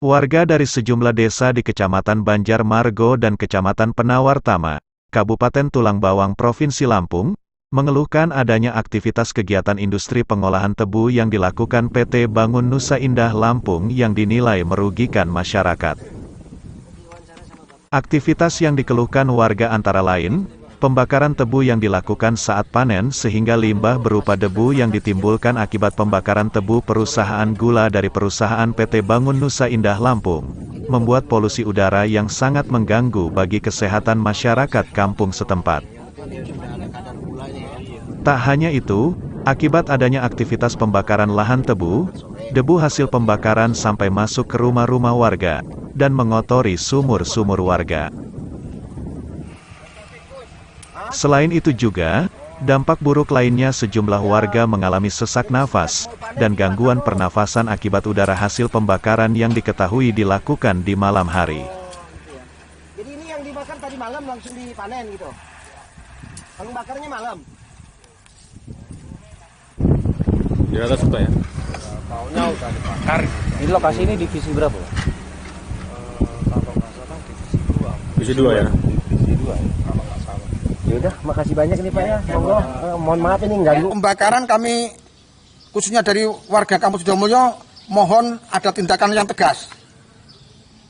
Warga dari sejumlah desa di Kecamatan Banjarmargo dan Kecamatan Penawartama, Kabupaten Tulang Bawang Provinsi Lampung, mengeluhkan adanya aktivitas kegiatan industri pengolahan tebu yang dilakukan PT Bangun Nusa Indah Lampung yang dinilai merugikan masyarakat. Aktivitas yang dikeluhkan warga antara lain, pembakaran tebu yang dilakukan saat panen sehingga limbah berupa debu yang ditimbulkan akibat pembakaran tebu perusahaan gula dari perusahaan PT Bangun Nusa Indah Lampung, membuat polusi udara yang sangat mengganggu bagi kesehatan masyarakat kampung setempat. Tak hanya itu, akibat adanya aktivitas pembakaran lahan tebu, debu hasil pembakaran sampai masuk ke rumah-rumah warga, dan mengotori sumur-sumur warga. Selain itu juga, dampak buruk lainnya sejumlah warga mengalami sesak nafas, dan gangguan pernafasan akibat udara hasil pembakaran yang diketahui dilakukan di malam hari. Jadi ini yang dibakar tadi malam langsung dipanen gitu? Kalau bakarnya malam? Di atas sudah ya? Tahunnya udah dibakar. Ini lokasi ini divisi berapa? Kalau nggak salah divisi 2. Divisi 2 ya? Divisi 2 ya? Kalau nggak salah. Yaudah, makasih banyak nih Pak ya. Monggo, mohon maaf ini mengganggu. Pembakaran kami, khususnya dari warga Kampung Sidomulyo, mohon ada tindakan yang tegas.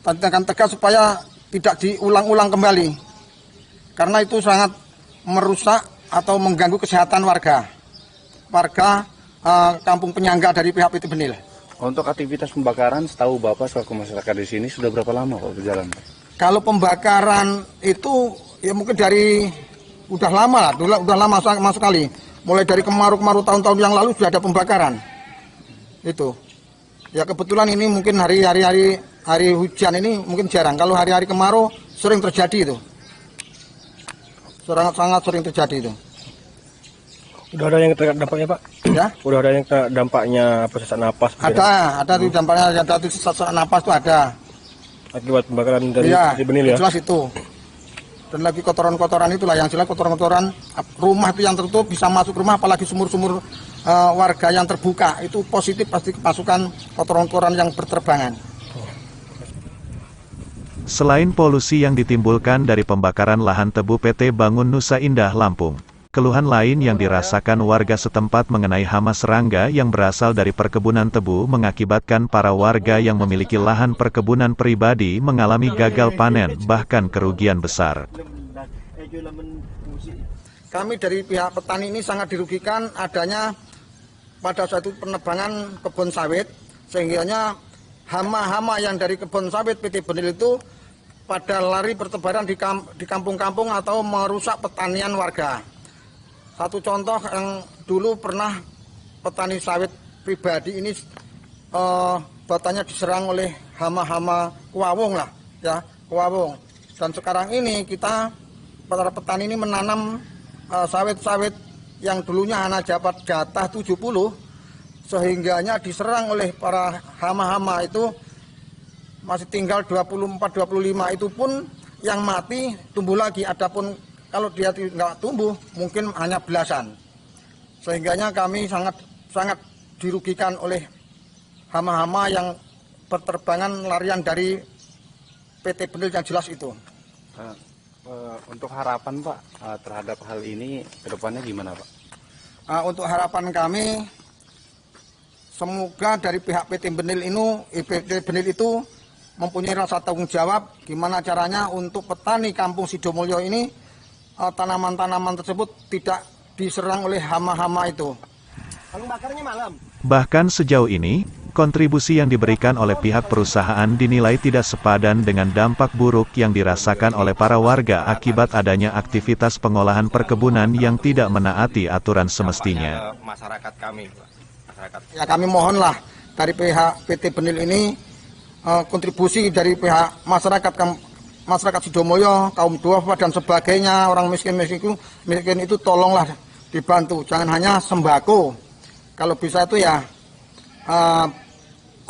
Tindakan tegas supaya tidak diulang-ulang kembali. Karena itu sangat merusak atau mengganggu kesehatan warga. Warga kampung penyangga dari pihak PT Benil. Untuk aktivitas pembakaran, setahu Bapak selaku masyarakat di sini sudah berapa lama Pak berjalan? Kalau pembakaran itu ya mungkin dari udah lama lah, udah lama sekali. Mulai dari kemarau-kemarau tahun-tahun yang lalu sudah ada pembakaran. Itu. Ya kebetulan ini mungkin hari hujan ini mungkin jarang. Kalau hari-hari kemarau sering terjadi itu. Sangat sering terjadi itu. Udah ada yang kena dampaknya Pak? Ya? Udah ada yang kena dampaknya apa, sesak napas? Ada tuh dampaknya, ada tuh sesak napas tuh ada. Akibat pembakaran dari Benil ya? Jelas itu. Dan lagi kotoran-kotoran itulah yang jelas, kotoran-kotoran rumah itu yang tertutup bisa masuk rumah, apalagi sumur-sumur warga yang terbuka itu positif pasti kemasukan kotoran-kotoran yang berterbangan. Selain polusi yang ditimbulkan dari pembakaran lahan tebu PT Bangun Nusa Indah Lampung, keluhan lain yang dirasakan warga setempat mengenai hama serangga yang berasal dari perkebunan tebu mengakibatkan para warga yang memiliki lahan perkebunan pribadi mengalami gagal panen bahkan kerugian besar. Kami dari pihak petani ini sangat dirugikan adanya pada suatu penebangan kebun sawit, sehingga hama-hama yang dari kebun sawit PT Benil itu pada lari bertebaran di kampung-kampung atau merusak pertanian warga. Satu contoh yang dulu pernah petani sawit pribadi ini batanya diserang oleh hama-hama kuawung lah, ya kuawung. Dan sekarang ini kita para petani ini menanam sawit-sawit yang dulunya hanya dapat jatah 70, sehingganya diserang oleh para hama-hama itu masih tinggal 24-25, itu pun yang mati tumbuh lagi, adapun kalau dia tidak tumbuh, mungkin hanya belasan. Sehingganya kami sangat dirugikan oleh hama-hama yang berterbangan larian dari PT Benil yang jelas itu. Untuk harapan Pak terhadap hal ini ke depannya gimana Pak? Untuk harapan kami, semoga dari pihak PT Benil itu mempunyai rasa tanggung jawab gimana caranya untuk petani kampung Sidomulyo ini tanaman-tanaman tersebut tidak diserang oleh hama-hama itu. Kalau bakarnya malam? Bahkan sejauh ini, kontribusi yang diberikan oleh pihak perusahaan dinilai tidak sepadan dengan dampak buruk yang dirasakan oleh para warga akibat adanya aktivitas pengolahan perkebunan yang tidak menaati aturan semestinya. Masyarakat kami, masyarakat. Ya kami mohonlah dari pihak PT Benil ini kontribusi dari pihak masyarakat Sidomulyo, kaum duafa dan sebagainya, orang miskin itu tolonglah dibantu, jangan hanya sembako. Kalau bisa itu ya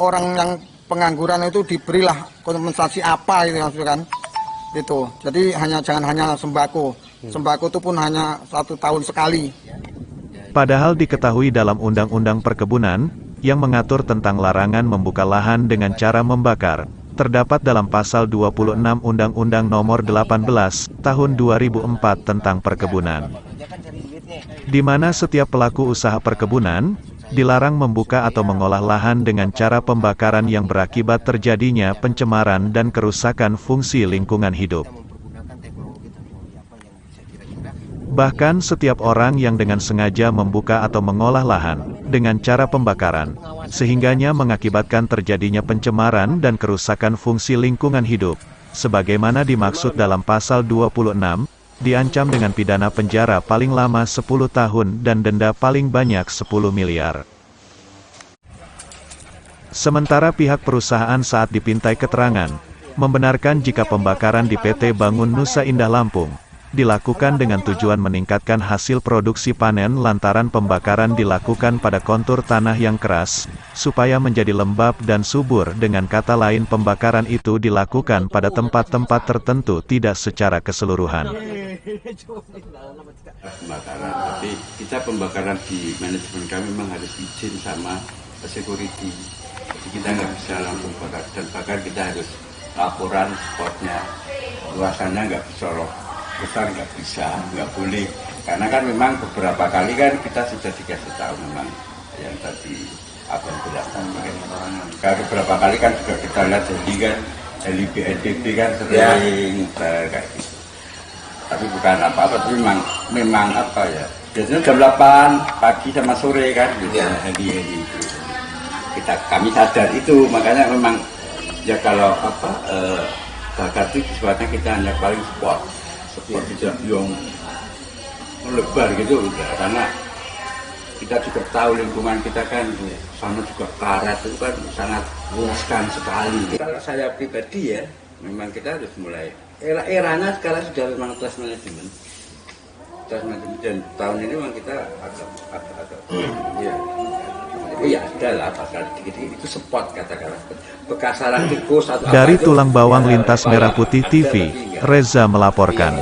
orang yang pengangguran itu diberilah kompensasi apa gitu kan. Itu. Jadi jangan hanya sembako. Sembako itu pun hanya 1 tahun sekali. Padahal diketahui dalam Undang-Undang Perkebunan yang mengatur tentang larangan membuka lahan dengan cara membakar, terdapat dalam pasal 26 Undang-Undang Nomor 18 Tahun 2004 tentang Perkebunan, di mana setiap pelaku usaha perkebunan dilarang membuka atau mengolah lahan dengan cara pembakaran yang berakibat terjadinya pencemaran dan kerusakan fungsi lingkungan hidup. Bahkan setiap orang yang dengan sengaja membuka atau mengolah lahan dengan cara pembakaran, sehingganya mengakibatkan terjadinya pencemaran dan kerusakan fungsi lingkungan hidup, sebagaimana dimaksud dalam pasal 26, diancam dengan pidana penjara paling lama 10 tahun dan denda paling banyak 10 miliar. Sementara pihak perusahaan saat dipintai keterangan, membenarkan jika pembakaran di PT Bangun Nusa Indah Lampung dilakukan dengan tujuan meningkatkan hasil produksi panen lantaran pembakaran dilakukan pada kontur tanah yang keras, supaya menjadi lembab dan subur. Dengan kata lain, pembakaran itu dilakukan pada tempat-tempat tertentu, tidak secara keseluruhan. Pembakaran, tapi kita pembakaran di manajemen kami memang harus izin sama security, jadi kita nggak bisa langsung bakar, dan bahkan kita harus laporan spotnya, luasannya nggak disorot besar, nggak bisa, nggak boleh, karena kan memang beberapa kali kan kita sudah dikasih tahu memang yang tadi abang bilang tadi kan, beberapa kali kan juga kita lihat dari BNPB kan sering kayak gitu. Tapi bukan apa-apa, tapi memang apa ya, biasanya jam 8 pagi sama sore kan, biasanya heli itu. Kami sadar itu, makanya memang ya kalau apa bakar itu sebenarnya kita hanya paling spot tidak yang melebar gitu udah, karena kita juga tahu lingkungan kita kan sana juga karet itu kan sangat luaskan sekali. Kalau saya pribadi ya, memang kita harus mulai eranya sekarang sudah memang trust management, dan tahun ini memang kita agak ya. Tapi ya sudah lah, pasal dikit-dikit itu spot katakanlah bekas sarang tikus atau dari Tulang Bawang Lintas Merah Putih TV, Reza melaporkan.